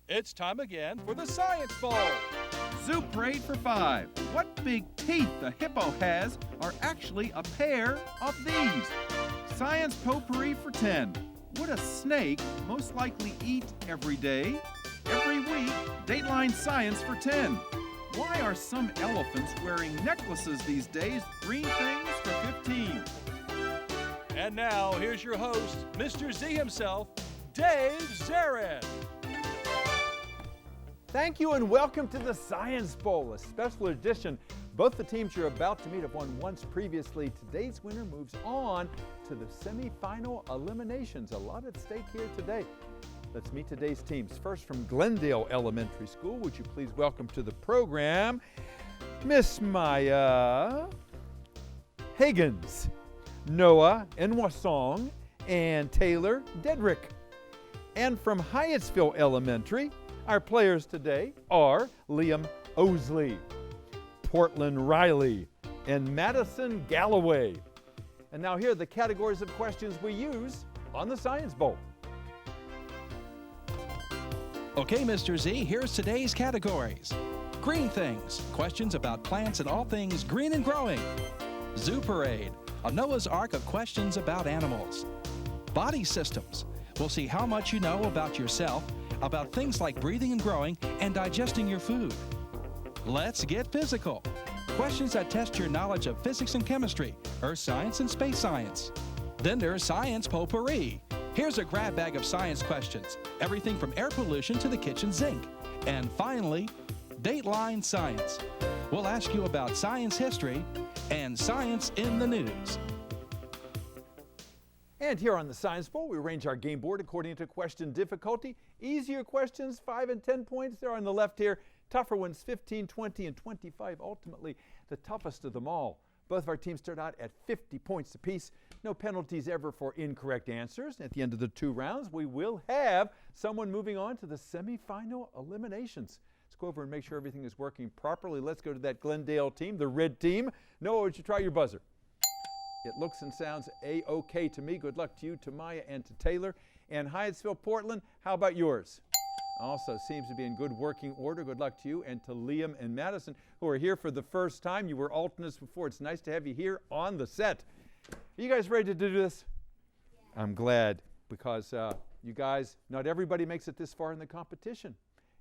It's time again for the Science Bowl. Zoo Parade for 5. What big teeth the hippo has are actually a pair of these. Science Potpourri for 10. Would a snake most likely eat every day? Every week, Dateline Science for 10. Why are some elephants wearing necklaces these days? Green things for 15. And now, here's your host, Mr. Z himself, Dave Zarin. Thank you and welcome to the Science Bowl, a special edition. Both the teams you're about to meet have won once previously. Today's winner moves on to the semifinal eliminations. A lot at stake here today. Let's meet today's teams. First, from Glendale Elementary School, would you please welcome to the program Miss Maya Higgins, Noah Nwasong, and Taylor Dedrick. And from Hyattsville Elementary, our players today are Liam Osley, Portland Riley, and Madison Galloway. And now here are the categories of questions we use on the Science Bowl. Okay, Mr. Z, here's today's categories. Green things, questions about plants and all things green and growing. Zoo Parade, a Noah's Ark of questions about animals. Body systems, we'll see how much you know about yourself, about things like breathing and growing and digesting your food. Let's get physical. Questions that test your knowledge of physics and chemistry, earth science and space science. Then there's Science Potpourri. Here's a grab bag of science questions, everything from air pollution to the kitchen sink. And finally, Dateline Science. We'll ask you about science history and science in the news. And here on the Science Bowl, we arrange our game board according to question difficulty. Easier questions, 5 and 10 points. They're on the left here. Tougher ones, 15, 20, and 25. Ultimately, the toughest of them all. Both of our teams start out at 50 points apiece. No penalties ever for incorrect answers. At the end of the 2 rounds, we will have someone moving on to the semifinal eliminations. Let's go over and make sure everything is working properly. Let's go to that Glendale team, the red team. Noah, would you try your buzzer? It looks and sounds A-OK to me. Good luck to you, to Maya, and to Taylor. And Hyattsville, Portland, how about yours? Also seems to be in good working order. Good luck to you and to Liam and Madison, who are here for the first time. You were alternates before. It's nice to have you here on the set. Are you guys ready to do this? Yeah. I'm glad, because you guys, not everybody makes it this far in the competition.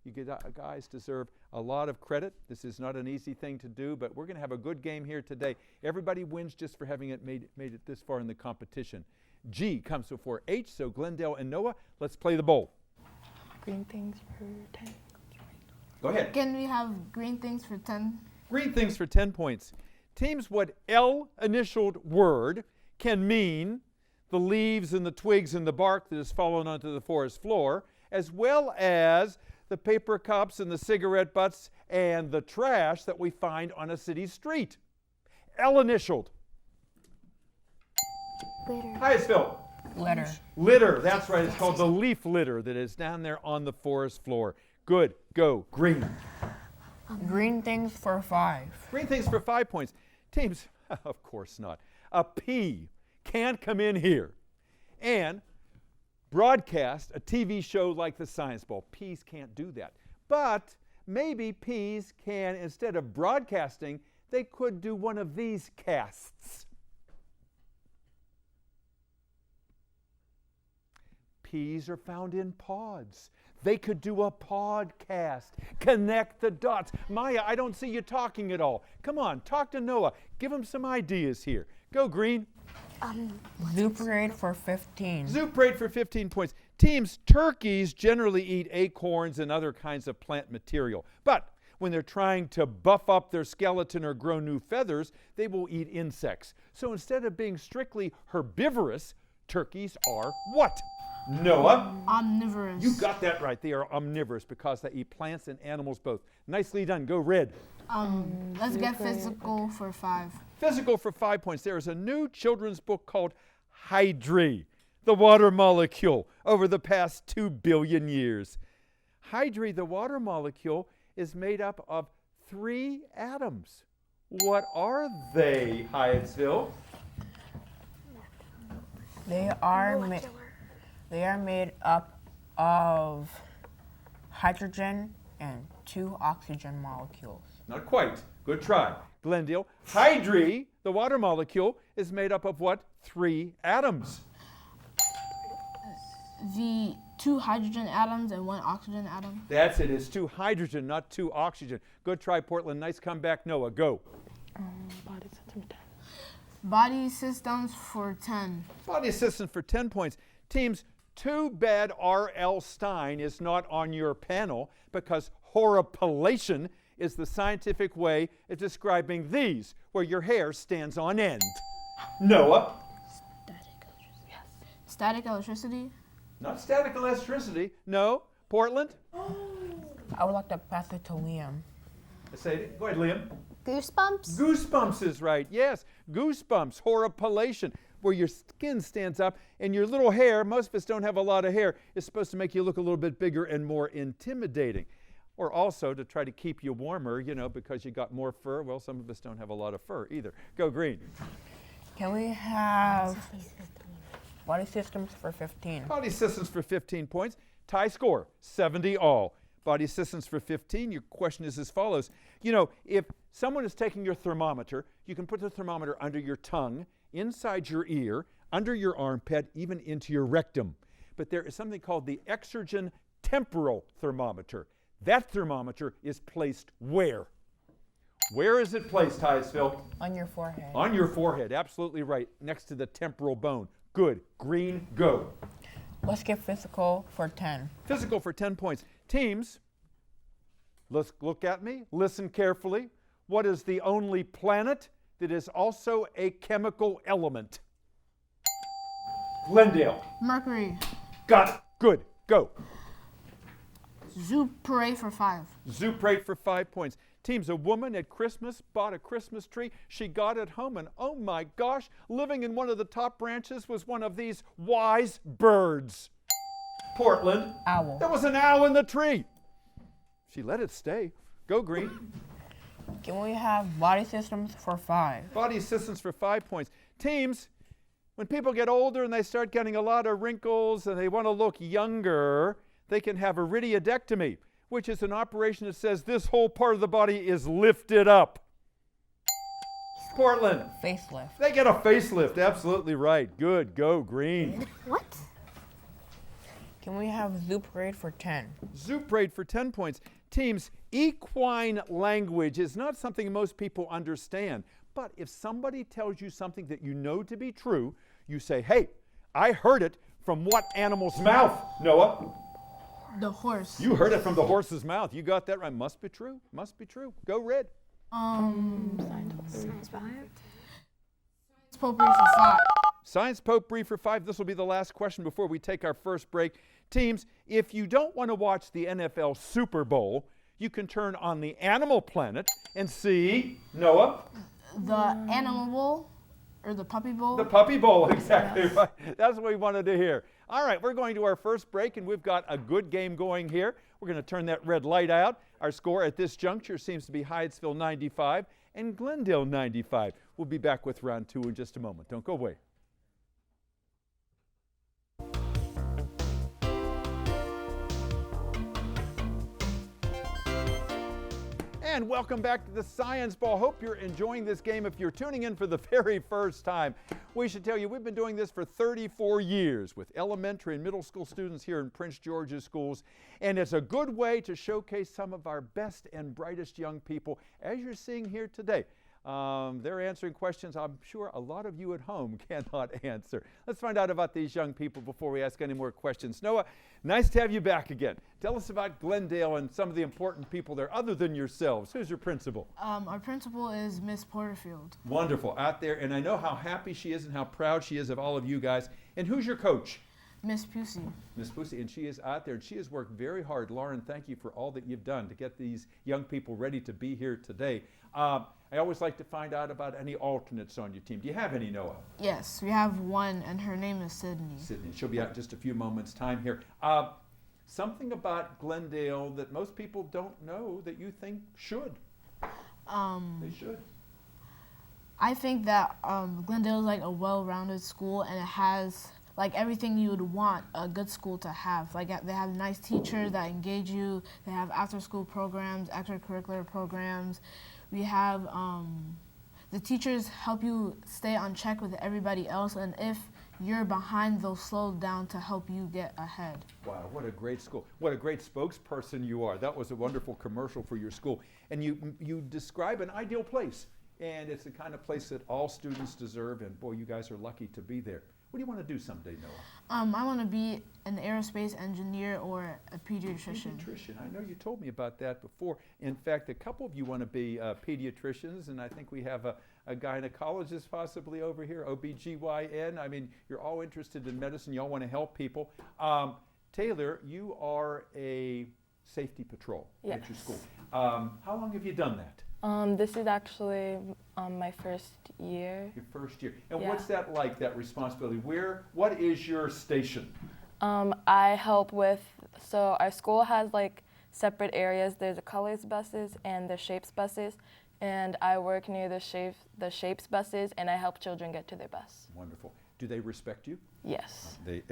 You guys deserve a lot of credit. This is not an easy thing to do, but we're going to have a good game here today. Everybody wins just for having made it this far in the competition. G comes before H, so Glendale and Noah, let's play the bowl. Green things for 10. Go ahead. Can we have green things for 10? Green things for 10 points. Teams, what L-initialed word can mean the leaves and the twigs and the bark that has fallen onto the forest floor, as well as the paper cups and the cigarette butts and the trash that we find on a city street. L-initialed. Litter. Hyattsville. Litter. Litter, that's right. It's called the leaf litter that is down there on the forest floor. Good. Go. Green. Green things for 5. Green things for 5 points. Teams, of course not. A pea can't come in here and broadcast a TV show like the Science Bowl. Peas can't do that. But maybe peas can, instead of broadcasting, they could do one of these casts. Peas are found in pods. They could do a podcast. Connect the dots. Maya, I don't see you talking at all. Come on, talk to Noah. Give him some ideas here. Go, Green. Zoo Parade for 15. Zoo Parade for 15 points. Teams, turkeys generally eat acorns and other kinds of plant material. But when they're trying to buff up their skeleton or grow new feathers, they will eat insects. So instead of being strictly herbivorous, turkeys are what? Noah? Omnivorous. You got that right. They are omnivorous because they eat plants and animals both. Nicely done. Go, Red. Let's get physical for 5. Physical for 5 points. There is a new children's book called Hydri, the water molecule, over the past 2 billion years. Hydri, the water molecule, is made up of 3 atoms. What are they, Hyattsville? They are made up of hydrogen and 2 oxygen molecules. Not quite. Good try. Glendale. Hydri, the water molecule, is made up of what? 3 atoms. The 2 hydrogen atoms and 1 oxygen atom. That's it. It's 2 hydrogen, not 2 oxygen. Good try, Portland. Nice comeback, Noah. Go. Body systems for 10. Body systems for 10 points. Teams, too bad R.L. Stein is not on your panel because horripilation is the scientific way of describing these, where your hair stands on end. Noah. Static electricity. Not static electricity. No. Portland. I would like to pass it to Liam. Say it. Go ahead, Liam. Goosebumps? Goosebumps is right. Yes. Goosebumps. Horripilation, where your skin stands up and your little hair, most of us don't have a lot of hair, is supposed to make you look a little bit bigger and more intimidating. Or also to try to keep you warmer, you know, because you got more fur. Well, some of us don't have a lot of fur either. Go green. Can we have body systems for 15? Body systems for 15 points. Tie score, 70 all. Body systems for 15. Your question is as follows. You know, if someone is taking your thermometer, you can put the thermometer under your tongue, inside your ear, under your armpit, even into your rectum. But there is something called the exergen temporal thermometer. That thermometer is placed where? Where is it placed, Hyattsville? On your forehead. On your forehead, absolutely right, next to the temporal bone. Good. Green, go. Let's get physical for 10. Physical for 10 points. Teams, let's look at me, listen carefully. What is the only planet that is also a chemical element? Glendale. Mercury. Got it. Good. Go. Zoo parade for 5. Zoo parade for 5 points. Teams, a woman at Christmas bought a Christmas tree. She got it home, and oh my gosh, living in one of the top branches was one of these wise birds. Portland. Owl. There was an owl in the tree. She let it stay. Go green. Can we have body systems for 5? Body systems for 5 points. Teams, when people get older and they start getting a lot of wrinkles and they want to look younger, they can have iridiodectomy, which is an operation that says this whole part of the body is lifted up. Portland. Facelift. They get a facelift. Absolutely right. Good. Go green. What? Can we have zoo parade for 10? Zoo parade for 10 points. Teams, equine language is not something most people understand. But if somebody tells you something that you know to be true, you say, hey, I heard it from what animal's mouth, Noah? The horse. You heard it from the horse's mouth. You got that right. Must be true. Must be true. Go red. Science 5? Potpourri for 5. Science potpourri for 5. This will be the last question before we take our first break. Teams, if you don't want to watch the NFL Super Bowl, you can turn on the Animal Planet and see, Noah? The animal bowl or the puppy bowl? The Puppy Bowl, exactly right. That's what we wanted to hear. All right, we're going to our first break, and we've got a good game going here. We're going to turn that red light out. Our score at this juncture seems to be Hyattsville 95 and Glendale 95. We'll be back with round 2 in just a moment. Don't go away. And welcome back to the Science Ball. Hope you're enjoying this game. If you're tuning in for the very first time, we should tell you we've been doing this for 34 years with elementary and middle school students here in Prince George's schools. And it's a good way to showcase some of our best and brightest young people, as you're seeing here today. They're answering questions I'm sure a lot of you at home cannot answer. Let's find out about these young people before we ask any more questions. Noah, nice to have you back again. Tell us about Glendale and some of the important people there other than yourselves. Who's your principal? Our principal is Miss Porterfield. Wonderful. Out there, and I know how happy she is and how proud she is of all of you guys. And who's your coach? Miss Pusey. Miss Pusey, and she is out there, and she has worked very hard. Lauren, thank you for all that you've done to get these young people ready to be here today. I always like to find out about any alternates on your team. Do you have any, Noah? Yes, we have one, and her name is Sydney. Sydney. She'll be out in just a few moments' time here. Something about Glendale that most people don't know that you think should. They should. I think that Glendale is like a well-rounded school, and it has like everything you would want a good school to have. Like they have nice teachers that engage you. They have after-school programs, extracurricular programs. We have the teachers help you stay on check with everybody else, and if you're behind, they'll slow down to help you get ahead. Wow, what a great school. What a great spokesperson you are. That was a wonderful commercial for your school. And you describe an ideal place. And it's the kind of place that all students deserve, and boy, you guys are lucky to be there. What do you want to do someday, Noah? I want to be an aerospace engineer or a pediatrician. I know you told me about that before. In fact, a couple of you want to be pediatricians, and I think we have a gynecologist possibly over here, OBGYN. I mean, you're all interested in medicine. You all want to help people. Taylor, you are a safety patrol at your school. How long have you done that? This is actually my first year. Your first year. And what's that like, that responsibility? What is your station? I help with, so our school has like separate areas. There's the colors buses and the shapes buses. And I work near the shapes buses, and I help children get to their bus. Wonderful. Do they respect you? Yes. They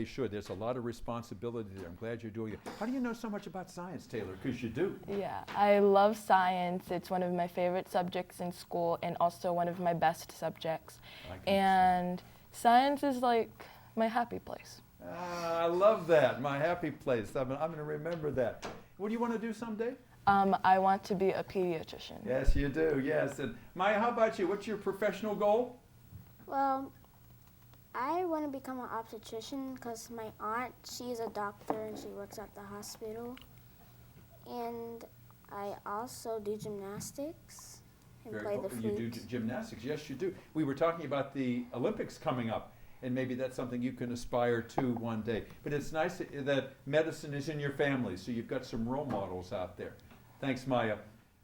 should. There's a lot of responsibility there. I'm glad you're doing it. How do you know so much about science, Taylor? Because you do. Yeah, I love science. It's one of my favorite subjects in school and also one of my best subjects. And science is like my happy place. I love that, my happy place. I'm going to remember that. What do you want to do someday? I want to be a pediatrician. Yes, you do, yes. And Maya, how about you? What's your professional goal? Well, I want to become an obstetrician because my aunt, she's a doctor and she works at the hospital. And I also do gymnastics and play the flute. You do gymnastics, yes you do. We were talking about the Olympics coming up, and maybe that's something you can aspire to one day. But it's nice that medicine is in your family, so you've got some role models out there. Thanks, Maya.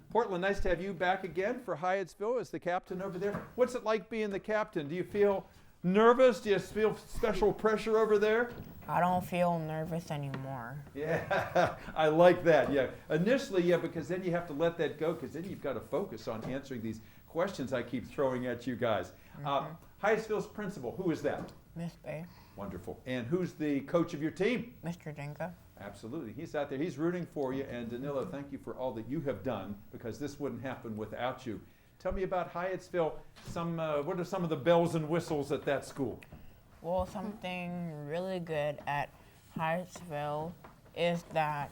Portland, nice to have you back again for Hyattsville as the captain over there. What's it like being the captain? Do you feel nervous? Do you feel special pressure over there? I don't feel nervous anymore. Yeah, I like that. Yeah, initially, yeah, because then you have to let that go, because then you've got to focus on answering these questions I keep throwing at you guys. Hyattsville's principal, who is that? Miss Bay. Wonderful. And who's the coach of your team? Mr. Jenka. Absolutely. He's out there. He's rooting for you. And Danilo, thank you for all that you have done, because this wouldn't happen without you. Tell me about Hyattsville. What are some of the bells and whistles at that school? Well, something really good at Hyattsville is that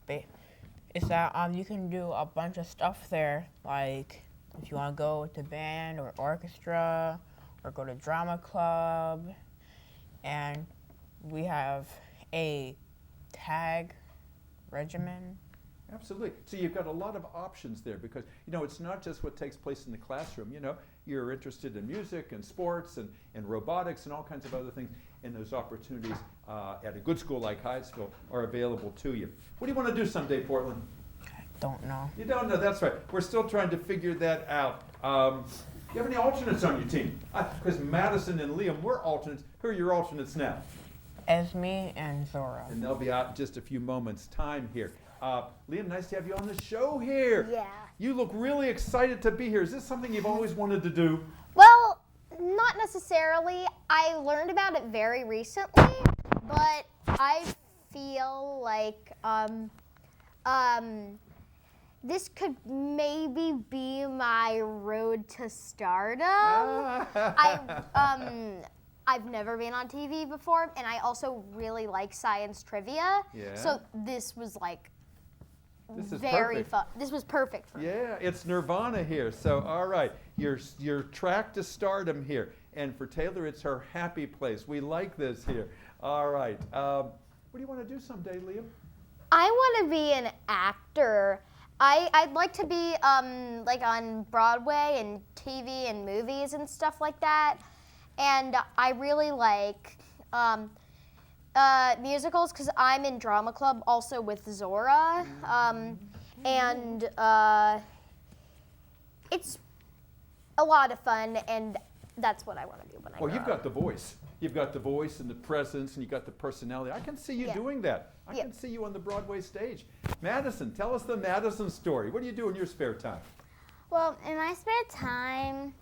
you can do a bunch of stuff there, like if you want to go to band or orchestra or go to drama club, and we have a tag regimen. Absolutely. So you've got a lot of options there, because it's not just what takes place in the classroom. You're interested in music and sports and robotics and all kinds of other things, and those opportunities at a good school like Hyattsville are available to you. What do you want to do someday, Portland? I don't know. You don't know, that's right. We're still trying to figure that out. Do you have any alternates on your team? Because Madison and Liam were alternates. Who are your alternates now? Esme and Zora. And they'll be out in just a few moments' time here. Liam, nice to have you on the show here. Yeah. You look really excited to be here. Is this something you've always wanted to do? Well, not necessarily. I learned about it very recently, but I feel like this could maybe be my road to stardom. I've never been on TV before, and I also really like science trivia. Yeah. So this was like This is very perfect. fun. This was perfect for me. Yeah, it's Nirvana here. So, all right, your track to stardom here. And for Taylor, it's her happy place. We like this here. All right. What do you want to do someday, Liam? I want to be an actor. I'd like to be like on Broadway and TV and movies and stuff like that. And I really like musicals because I'm in drama club also with Zora. And it's a lot of fun, and that's what I want to do when I grow Well, you've up. got the voice. You've got the voice and the presence, and you've got the personality. I can see you doing that. I can see you on the Broadway stage. Madison, tell us the Madison story. What do you do in your spare time? Well, in my spare time,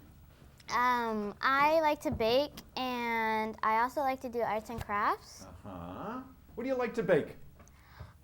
I like to bake, and I also like to do arts and crafts. Uh-huh. What do you like to bake?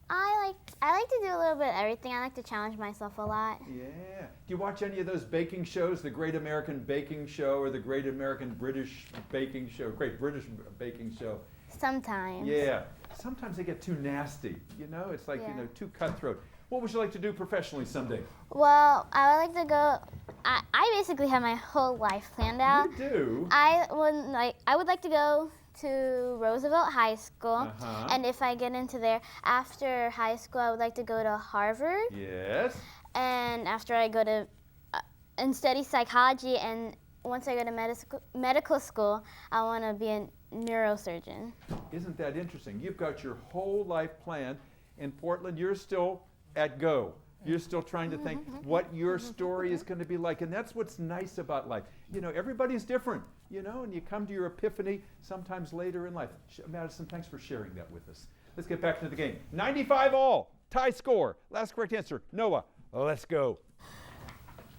I like to do a little bit of everything. I like to challenge myself a lot. Yeah. Do you watch any of those baking shows, the Great American Baking Show or the Great American British Baking Show, Great British Baking Show? Sometimes. Yeah. Sometimes they get too nasty, you know? It's like, you know, too cutthroat. What would you like to do professionally someday? Well, I would like to go. I basically have my whole life planned out. You do? I would like to go to Roosevelt High School, and if I get into there after high school, I would like to go to Harvard. Yes. And after I go to and study psychology, and once I go to medical school, I want to be a neurosurgeon. Isn't that interesting? You've got your whole life planned. In Portland, you're still at go. You're still trying to think what your story is going to be like. And that's what's nice about life. You know, everybody's different, you know, and you come to your epiphany sometimes later in life. Madison, thanks for sharing that with us. Let's get back to the game. 95 all, tie score. Last correct answer, Noah. Let's go.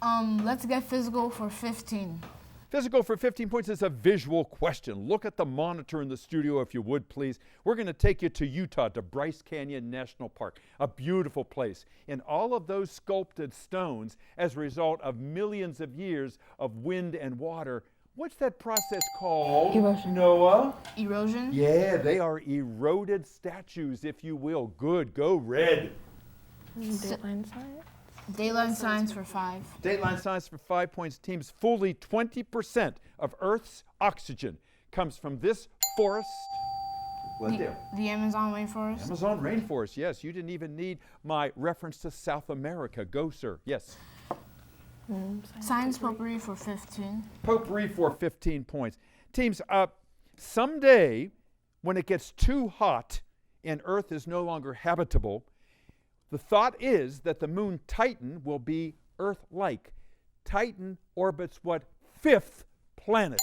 Let's get physical for 15. Physical for 15 points is a visual question. Look at the monitor in the studio if you would, please. We're going to take you to Utah, to Bryce Canyon National Park, a beautiful place. And all of those sculpted stones, as a result of millions of years of wind and water, what's that process called? Erosion. Noah? Erosion? Yeah, they are eroded statues, if you will. Good, go red. Dateline science. Daylight science for 5. Dateline science for 5 points. Teams, fully 20% of Earth's oxygen comes from this forest. Glendale. The Amazon rainforest? Amazon rainforest, yes. You didn't even need my reference to South America. Go, sir. Yes. Science potpourri for 15. Potpourri for 15 points. Teams, someday when it gets too hot and Earth is no longer habitable, the thought is that the moon Titan will be Earth-like. Titan orbits what 5th planet?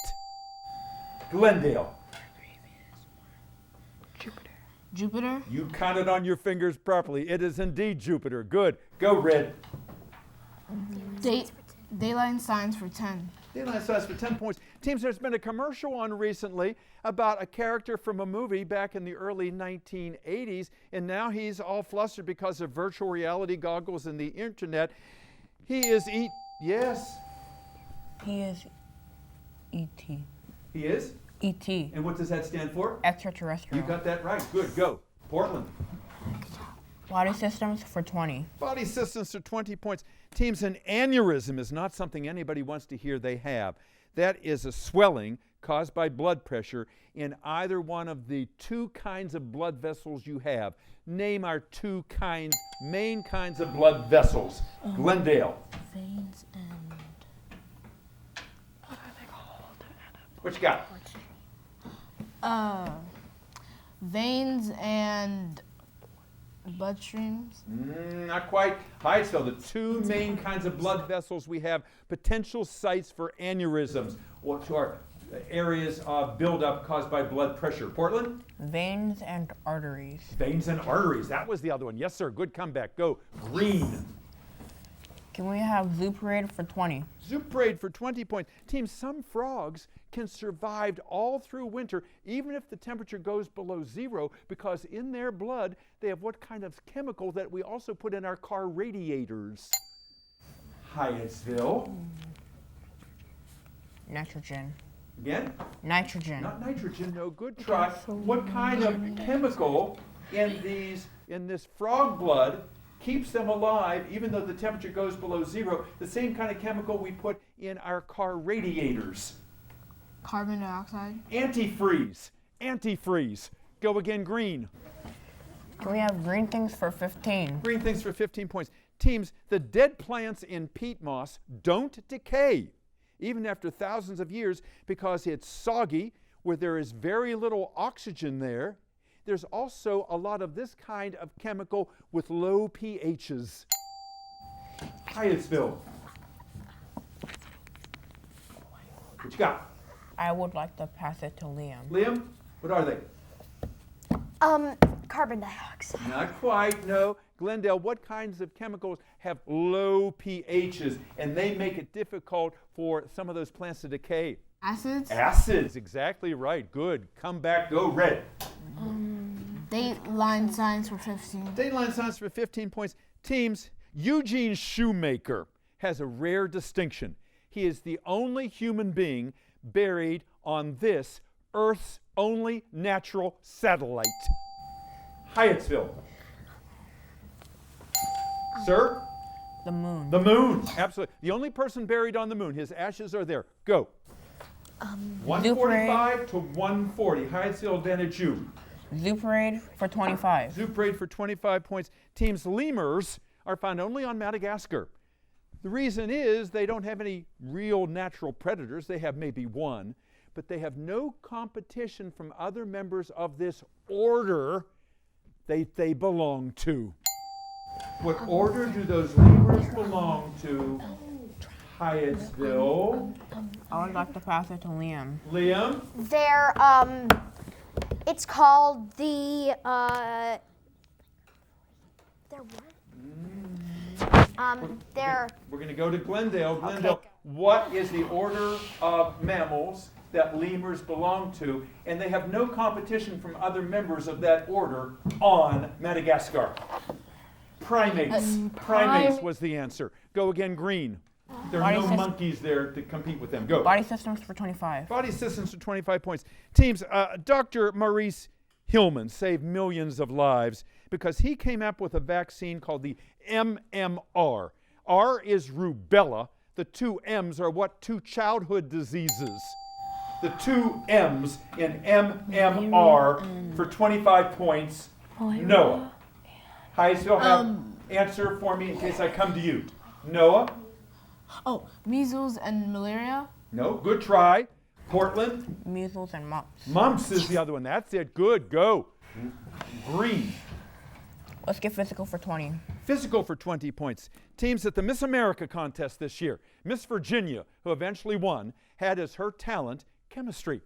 Glendale. Jupiter? You counted on your fingers properly. It is indeed Jupiter. Good. Go, red. Daylight science for 10. Daylight science for 10 points. Teams, there's been a commercial on recently about a character from a movie back in the early 1980s, and now he's all flustered because of virtual reality goggles and the internet. He is yes? He is E.T. He is? E.T. And what does that stand for? Extraterrestrial. You got that right. Good. Go. Portland. Body systems for 20. Body systems for 20 points. Teams, an aneurysm is not something anybody wants to hear they have. That is a swelling caused by blood pressure in either one of the 2 kinds of blood vessels you have. Name our 2 main kinds of blood vessels. Glendale. Veins and... What are they called? What you got? Veins and bloodstreams. Not quite. Hyattsville, the 2 main kinds of blood vessels we have, potential sites for aneurysms, which are areas of buildup caused by blood pressure. Portland? Veins and arteries. Veins and arteries. That was the other one. Yes, sir. Good comeback. Go. Green. Can we have zoo parade for 20? Zoo parade for 20 points. Team, some frogs can survive all through winter, even if the temperature goes below 0, because in their blood, they have what kind of chemical that we also put in our car radiators? Hyattsville. Nitrogen. Again? Nitrogen. Not nitrogen, no. Good try. What kind of chemical in this frog blood keeps them alive even though the temperature goes below 0? The same kind of chemical we put in our car radiators. Carbon dioxide. Antifreeze. Antifreeze. Go again, green. Can we have green things for 15? Green things for 15 points. Teams, the dead plants in peat moss don't decay, even after thousands of years, because it's soggy, where there is very little oxygen there. There's also a lot of this kind of chemical with low pHs. Hyattsville. What you got? I would like to pass it to Liam. Liam, what are they? Carbon dioxide. Not quite, no. Glendale, what kinds of chemicals have low pHs and they make it difficult for some of those plants to decay? Acids? Acids, exactly right. Good. Come back, go red. Dateline science for 15. Dateline science for 15 points. Teams, Eugene Shoemaker has a rare distinction. He is the only human being buried on this Earth's only natural satellite. Hyattsville. Sir? The moon. The moon, absolutely. The only person buried on the moon. His ashes are there. Go. 145 to 140. Hyattsville advantage you. Zoo Parade for 25. Zoo Parade for 25 points. Teams lemurs are found only on Madagascar. The reason is they don't have any real natural predators. They have maybe one, but they have no competition from other members of this order they belong to. What order do those lemurs belong to? Hyattsville. I would like to pass it to Liam. Liam? They're, it's called the, We're going to go to Glendale. Glendale, Okay. what is the order of mammals that lemurs belong to? And they have no competition from other members of that order on Madagascar. Primates. Primates was the answer. Go again, green. There are no monkeys there to compete with them. Go. Body systems for 25. Body systems for 25 points. Teams, Dr. Maurice Hillman saved millions of lives because he came up with a vaccine called the MMR. R is rubella. The two M's are what? Two childhood diseases. The two M's in MMR for 25 points. Noah. Hyattsville, have answer for me in case I come to you. Noah? Oh, measles and malaria? No, good try. Portland? Measles and mumps. Mumps is the other one. That's it. Good. Go. Green. Let's get physical for 20. Physical for 20 points. Teams at the Miss America contest this year. Miss Virginia, who eventually won, had as her talent chemistry.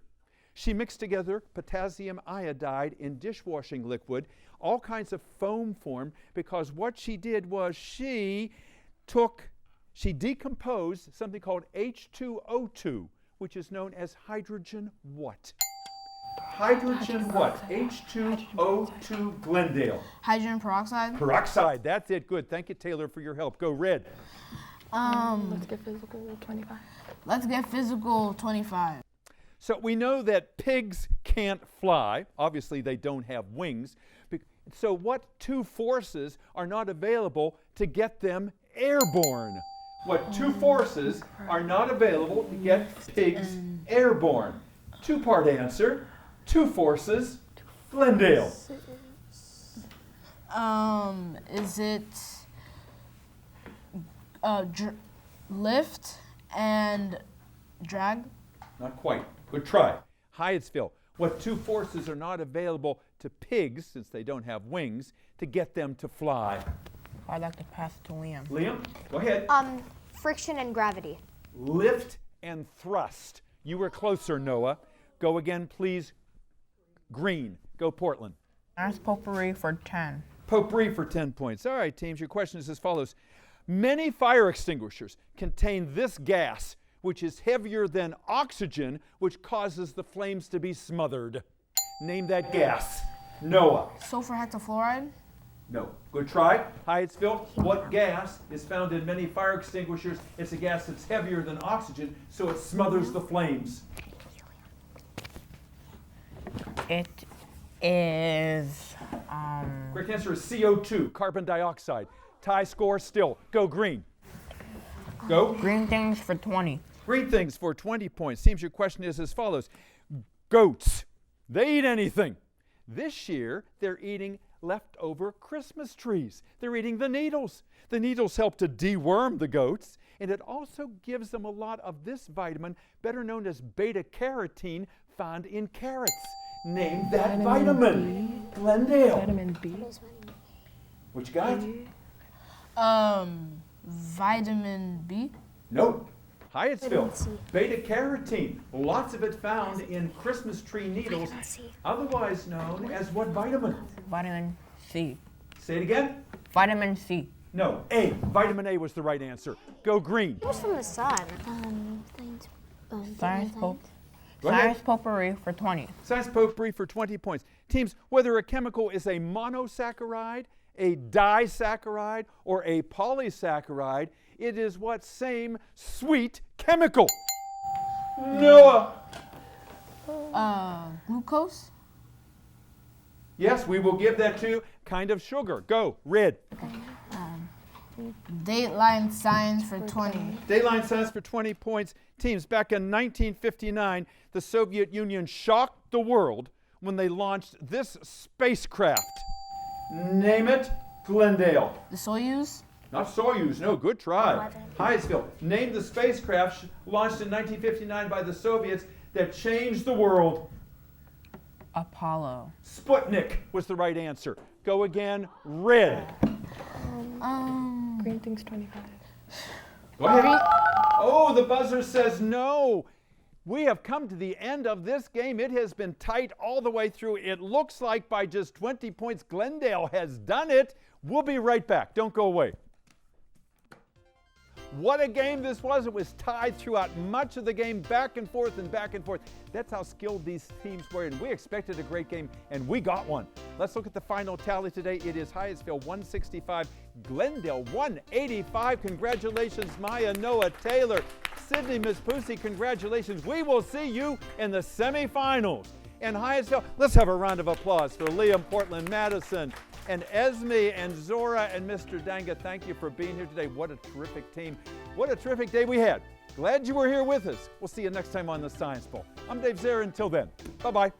She mixed together potassium iodide in dishwashing liquid, all kinds of foam form, because what she did was she decomposed something called H2O2, which is known as hydrogen what? Hydrogen what? H2O2 Glendale. Hydrogen peroxide? Peroxide, that's it. Good. Thank you, Taylor, for your help. Go red. Let's get physical 25. Let's get physical 25. So we know that pigs can't fly. Obviously, they don't have wings. So what two forces are not available to get them airborne? What two forces are not available to get pigs airborne? Two-part answer. Two forces. Glendale. Is it lift and drag? Not quite. Good try. Hyattsville. What two forces are not available to pigs, since they don't have wings, to get them to fly? I'd like to pass it to Liam. Liam, go ahead. friction and gravity. Lift and thrust. You were closer, Noah. Go again, please. Green. Go Portland. Ask potpourri for 10. Potpourri for 10 points. All right, teams, your question is as follows. Many fire extinguishers contain this gas, which is heavier than oxygen, which causes the flames to be smothered. Name that gas. Noah. Sulfur hexafluoride? No. Good try. Hyattsville. What gas is found in many fire extinguishers? It's a gas that's heavier than oxygen, so it smothers the flames. It is, Correct answer is CO2, carbon dioxide. Tie score still. Go green. Go. green things for 20. Green things for 20 points. Seems your question is as follows. Goats, they eat anything. This year, they're eating leftover Christmas trees. They're eating the needles. The needles help to deworm the goats, and it also gives them a lot of this vitamin, better known as beta-carotene, found in carrots. Name that vitamin. Glendale. Vitamin B. What you got? Vitamin B? Nope. Hyattsville. Beta-carotene. Lots of it found in Christmas tree needles, otherwise known as what vitamin? Vitamin C. Say it again. Vitamin C. No, A. Vitamin A was the right answer. Go green. It was from the sun. Science Go ahead. Science potpourri for 20. Science potpourri for 20 points. Teams, whether a chemical is a monosaccharide, a disaccharide, or a polysaccharide, it is what same sweet chemical? Noah. Glucose. Yes, we will give that to kind of sugar. Go, red. Dateline science for 20. Dayline science for 20 points. Teams, back in 1959, the Soviet Union shocked the world when they launched this spacecraft. Name it, Glendale. The Soyuz. Not Soyuz, no, good try. Hyattsville. Name the spacecraft launched in 1959 by the Soviets that changed the world. Apollo. Sputnik was the right answer. Go again, red. Green things 25. Go ahead. Oh, the buzzer says no. We have come to the end of this game. It has been tight all the way through. It looks like by just 20 points, Glendale has done it. We'll be right back. Don't go away. What a game this was. It was tied throughout much of the game, back and forth and back and forth. That's how skilled these teams were, and we expected a great game, and we got one. Let's look at the final tally today. It is Hyattsville 165, Glendale 185. Congratulations, Maya, Noah, Taylor, Sydney, Miss Pussy, congratulations. We will see you in the semifinals. And Hyattsville, let's have a round of applause for Liam, Portland, Madison, and Esme and Zora and Mr. Danga. Thank you for being here today. What a terrific team. What a terrific day we had. Glad you were here with us. We'll see you next time on the Science Bowl. I'm Dave Zare. Until then, bye-bye.